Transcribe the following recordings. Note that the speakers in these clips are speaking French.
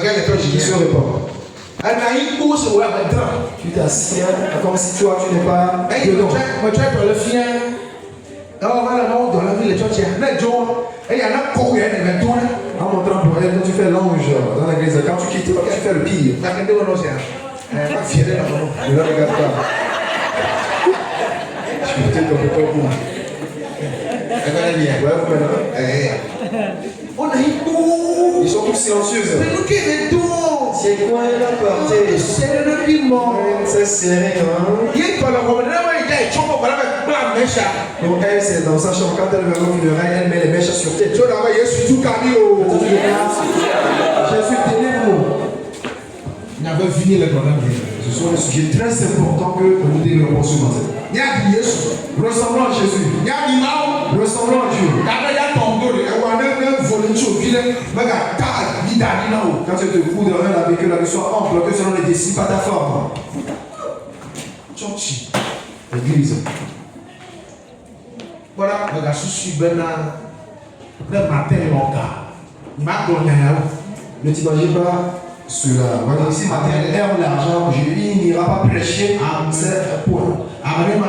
qui se répand. Tu t'assieds comme si toi tu n'es pas dedans. En montrant pour elle, quand tu fais l'ange dans l'église, quand tu quittes, tu fais le pire. Ne le regarde pas. Je suis peut-être un peu pas pour. Ils sont tous silencieux. C'est quoi la portée? C'est serré, donc elle, c'est dans sa chambre, quand elle veut l'oreille, elle met les mèches sur tête. Jésus, délivre-nous. Ce sont des sujets très importants que nous développons ce matin. Ressemblons à Jésus. Ressemblons à Dieu. Quand tu te coudres avec que la vie soit ample, que cela ne décide pas ta forme. L'église. Voilà, je suis le matin, ne t'imagine pas cela. Voilà, ici, matin, aime l'argent, il n'ira pas prêcher. C'est pour. Live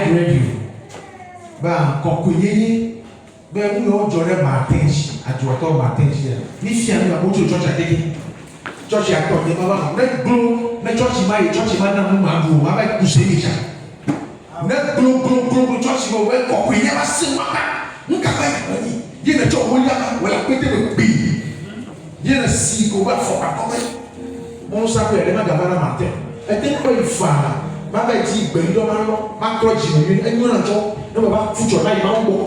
radio. Ben, quand ben, nous avons matin, à toi, matin, ni fier, ni à votre church à Teki. Church à toi, ni maman, net glow, net church, madame, mamou, ma mère, poussé déjà. Net glow, church, ma ouais, quand il y a ma sœur, nous capable, il y a une church, voilà, pété le pays. Il y a un si qu'on va faire comme mon s'appelle, elle m'a gardé la matin. Elle était pas une femme. Ma mère dit, ben, il doit m'aller, ma croix, j'ai mis, elle nous l'a dit, non, mais pas foutu, là, il m'a bon.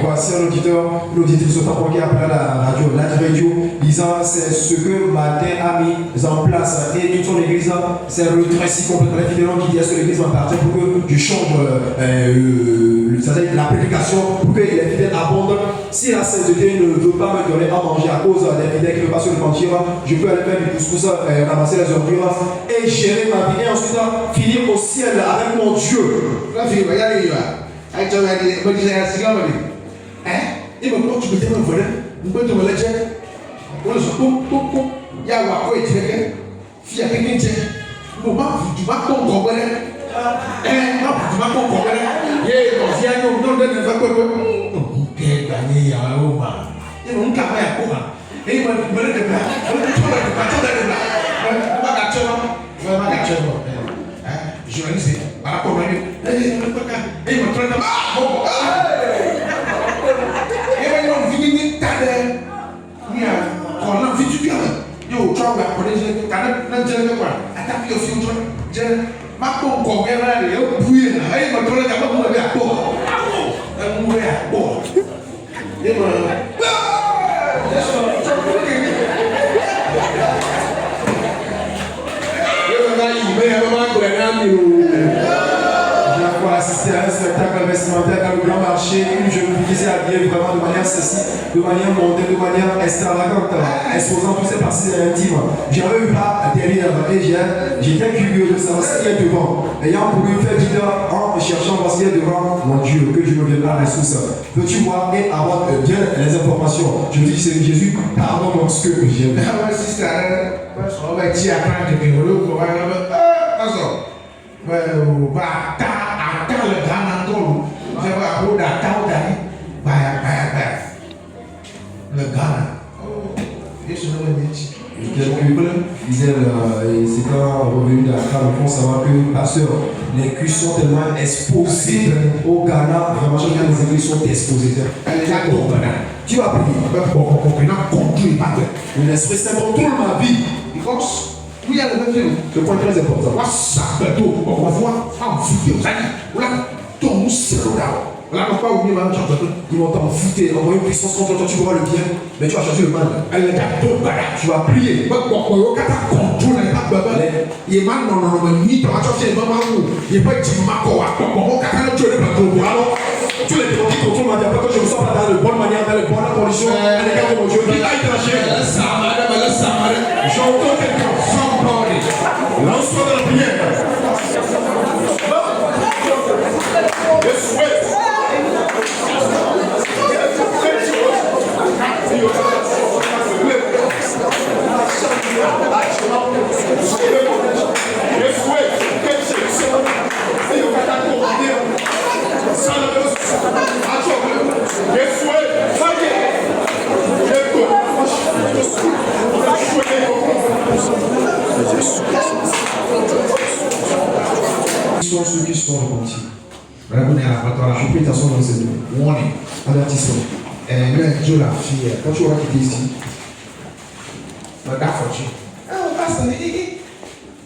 Voici un auditeur, l'auditrice sont apportés après la radio, disant c'est ce que Martin a mis en place et toute son église, c'est le récit complètement fidèle qui dit est-ce que l'église m'appartient pour que je change la prédication, pour que les fidèles abondent. Si la sainteté ne veut pas me donner à manger à cause des fidèles qui ne veulent pas se repentir, je peux aller faire du couscous, ramasser les ordures et gérer ma vie et ensuite finir au ciel avec mon Dieu. Il me dit, tu peux me voler, tu peux te me laisser. On se coupe, il y a un peu de temps, il y a quelqu'un qui dit, tu vas pas comprendre. Tu vas pas comprendre. Il y a un ancien qui nous donne des facteurs. Il y a un homme. Il y a un café à quoi? Et il me dit, tu vas je vais laisser. Par rapport à lui, il me traite de assister à un spectacle vestimentaire dans le grand marché, une jeune fille qui s'est habillée vraiment de manière ceci, de manière montée, de manière extravagante, exposant tous ses parties intimes. J'avais eu pas derrière et j'étais curieux de savoir ce qui est devant. Ayant voulu faire vite en cherchant ce qui est devant, mon Dieu, que je ne vienne pas sous ça. Peux-tu voir et avoir bien les informations? Je me dis, c'est Jésus, pardonne-moi ce que j'aime. Le Ghana. Disait, c'est quand revenu d'Accra, il faut savoir que, pasteur, les culs sont tellement exposés au Ghana, vraiment, les églises sont exposées. Tu vas prier. L'Esprit Saint contrôle ma vie. Oui, il y a le même ce point très important. On voit ton cerveau. Là, on pas oublier ma chambre. Ils vont t'envoûter, envoyer une puissance contre toi, tu verras le bien, mais tu vas chercher le mal. Tu vas prier. Il est mal, non, ni ton attention, il est pas tu les démons qui contrôlent ma vie, après que je me sens pas dans de bonne manière, dans de bonnes conditions, à l'égard de mon Dieu, il aille trancher. J'entends quelqu'un. Lance-toi dans la prière. Je souhaite. repentir. Je Je prie ta soin dans le Seigneur. warning. Avertissement. Dieu l'a fait. Quand tu auras quitté ici, That for you. Oh, that's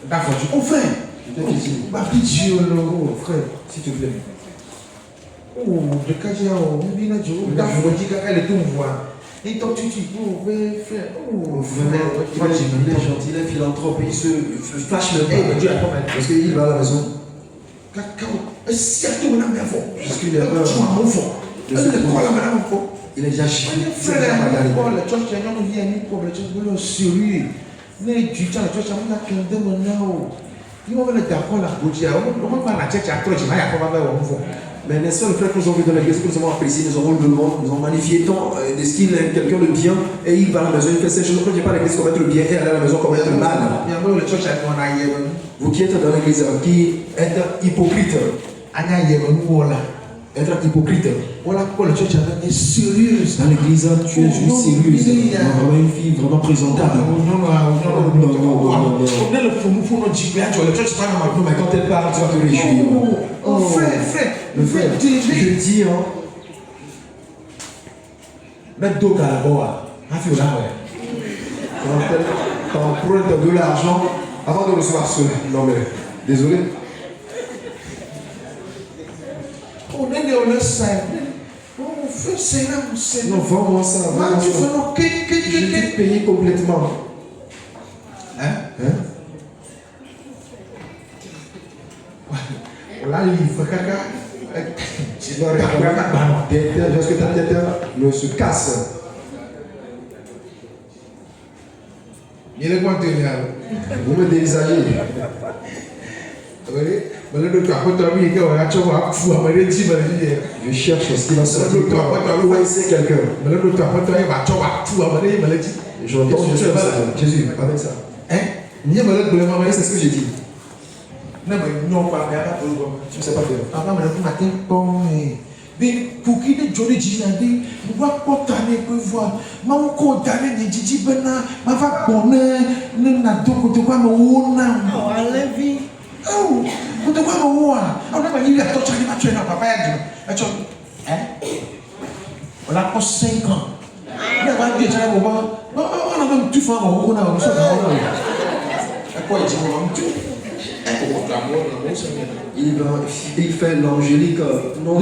that for you. Oh, frère. peut-être ici. Ma petite Dieu, Oh, frère, s'il te plaît. oh, de Kaja, oh, bien Dieu. D'accord, dit qu'elle est tout voix. Et toi, tu dis, oh, frère, oh, Vraiment, il est gentil, il est philanthrope, il se fâche même Eh, pas. Dieu a pas mal. Parce qu'il va à la maison. Si elle te met fort, Puisqu'il est un. tu as mon fort. Elle est quoi la madame fort? Il est déjà chiffré. Frère, la church, il y a un problème, le church, sérieux. Mais du temps, la church, on a qu'un démon now. Il va venir d'accord là, on va pas la church à toi, il va y avoir un fort. Mais n'est-ce pas le frère que nous avons vu dans l'église, que nous avons apprécié, nous avons le monde, nous avons magnifié tant de ce qu'il est quelqu'un de bien, et il va à la maison, il fait ces choses. Je ne dis pas à l'église commettre le bien et aller à la maison commettre le mal. Vous qui êtes dans l'église, qui êtes hypocrite, être hypocrite. Voilà pourquoi le church est sérieuse. Dans l'église, tu es juste sérieuse. Vraiment une fille vraiment présentable. Non, mais quand elle parle, tu vas te réjouir. Oh, frère, le frère, je dis, hein. Mettre d'eau à la boa. Quand on prend de l'argent avant de recevoir ce. Non, mais désolé. On est dans le sein. On fait c'est là, c'est non, vraiment ça. Vraiment tu ça. fais Je t'ai payé complètement. Hein? Là, il faut caca. Tu dois répondre. Parce que ta tête ne se casse. Il est content. Vous me dévisagez. Je cherche ce qui va sortir. Où est-ce quelqu'un? J'entends Jésus avec ça. C'est ce que j'ai dit. Tu ne sais pas faire. Pour qui de Johnny Jinadi, nous va pas tanner que voir. Ma encore tanner ni Jiji Bena, ma va bonner, ne n'a donc de quoi me wona. Oh, Alevi. Oh, de quoi me wona. On a pas dit la torture qui m'a tué dans papa a dit. On a pas 5 ans. Il va dire ça au moment. On a même tout fait en wona, on se dans. Quoi il dit on tout. Il fait l'angélique. Non,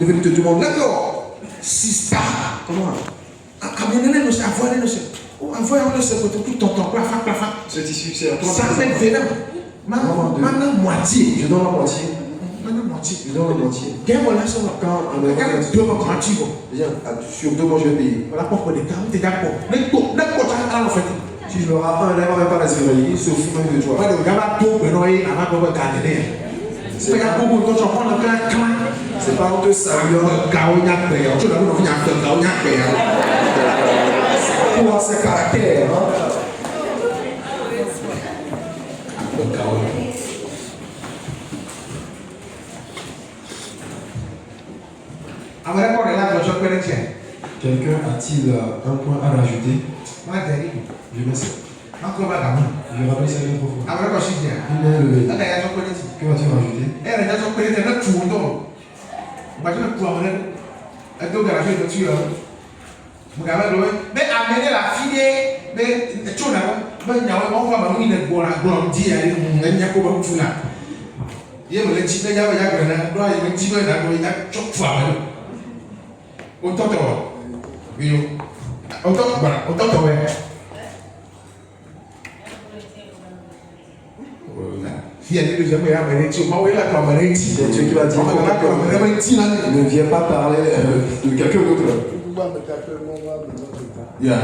il veut te demander. D'accord. Sista. Comment? Amenez-nous à voir nous. Envoyez-nous ce côté tout ton plafond. C'est issu, c'est à toi. Ça fait vénère. Maintenant, moitié. Je donne la moitié. Maintenant, moitié. Je donne la moitié. Quand on a 2 mois, sur 2 mois, je vais payer. On a pas de cas, tu es d'accord. N'importe quoi, fait. Si je leur apprends, elle ne va même pas respirer. Il se fout même de toi. C'est pas honteux ça. Pour ses caractères. Quelqu'un a-t-il un point à rajouter? Je me sais. Je rappelle ça une fois. Il est levé. Que vas-tu rajouter? Mais amener la fille, mais tu n'as pas si elle est déjà meilleure, tu m'as envoyé la caméra. C'est Dieu qui va dire ne viens pas parler de quelqu'un d'autre. Yeah.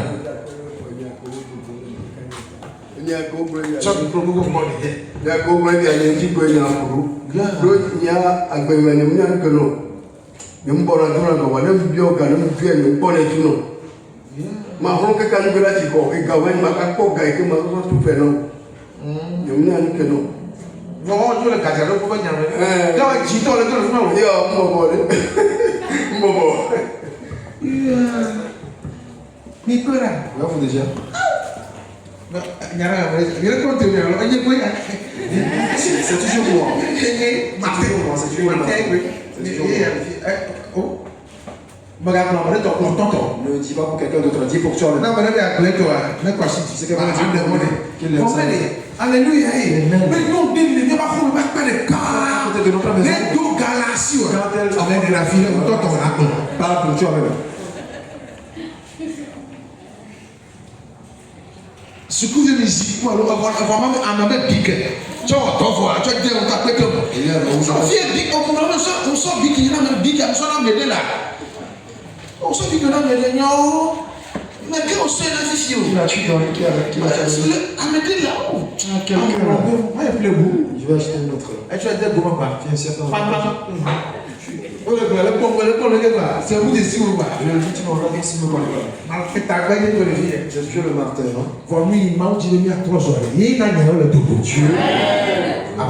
Some people go money. Ya go money ya ji go ya furu. Do ya agbewe ne mnya nkono. Ye mbora tuna no wane bio ga ne mfie ne mbora tuno. Ma hon ke kan gbera ti ko e ga wen ma ka ko ga ke ma so tu fe no. Ye mnya nkono. Non, je le casse, alors pourquoi il y a un. Là, tu t'en le donnes, non? Yo, Mobo. Mais quoi là? Là, vous déjà. Il y a rien, il y a rien contre lui. Alors, il y a quoi? C'est toujours moi. Ne dis pas pour quelqu'un d'autre, dis pour toi. Alléluia. Mais non, il pas de car. Les deux galaxies. Avec la fille, on parle pour toi-même. Ce que je me dis, moi, on va même piquer. Tu vois, tu vois, tu dis, on t'a pété. On sort piquer, il y a même piquer, on sort m'aider là. On sort piquer, on a m'aider, non. Mais quand on sort là, c'est sûr. Qui l'a tué dans le cœur? Qui l'a tué? À m'aider là-haut. Quelqu'un. Moi, il plaît beaucoup. Je vais acheter une autre. Et tu as dit, comment pas? Tiens, c'est C'est vous de si ou pas? Je le dis, tu m'en regardes si me connais pas. C'est ta gagne de vie. J'ai tué le martyr. Pour lui, il m'a dit de 3 soirs. Il y a le tout. Dieu.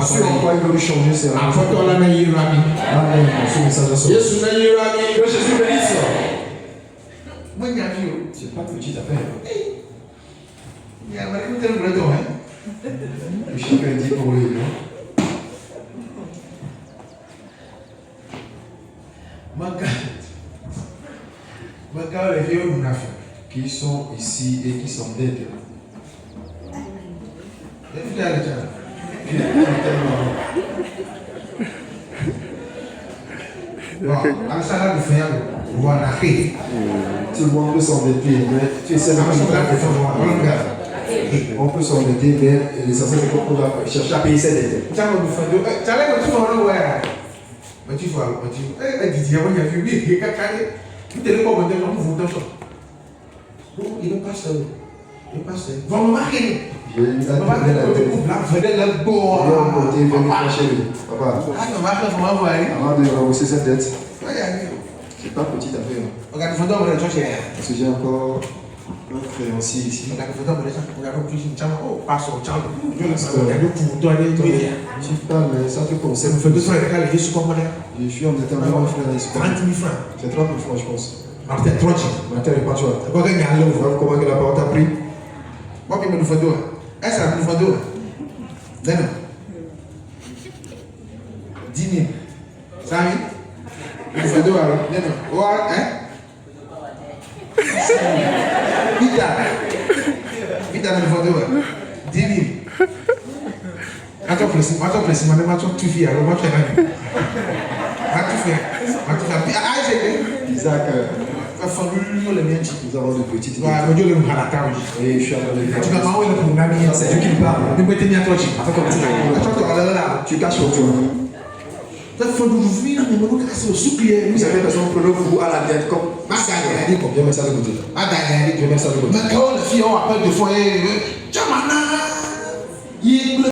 Sur quoi il veut lui changer, c'est En fait, on a mis Rami. Amen. Ce message à soi. Jésus n'a eu Rami. Que Jésus bénisse. Moi, il y a vu. C'est pas petite affaire. Il y a un peu de breton. Chacun dit pour lui, non? Les vieux Qui sont ici et qui sont dead. Tout le monde peut s'endetter, mais tu sais, on peut s'endetter, mais l'essentiel c'est qu'on doit chercher à payer ses dettes. Il est pas seul. Il est pas seul. Vous remarquez? J'ai eu la tête. Papa, avant de rembourser cette dette, c'est pas petite affaire. Parce que j'ai encore un créancier ici. Je parle, mais ça te concerne. Je suis en état de frère. C'est 30 000 francs, je pense. Martin, pas toi. Comment que la parole t'a pris? Est-ce que nous faisons 10 000. Ça va? Nous faisons alors. Hein? Vite, nous faisons 10 000. Attends, tu fais alors, moi, tu fais. Isaac, nous avons de petites dettes. Et je suis en train de faire. C'est Dieu qui me parle. Attends, comme tu caches sur toi. Vous savez, personne peut le vous à la tête comme. Je mets ça de côté. Je mets ça de côté.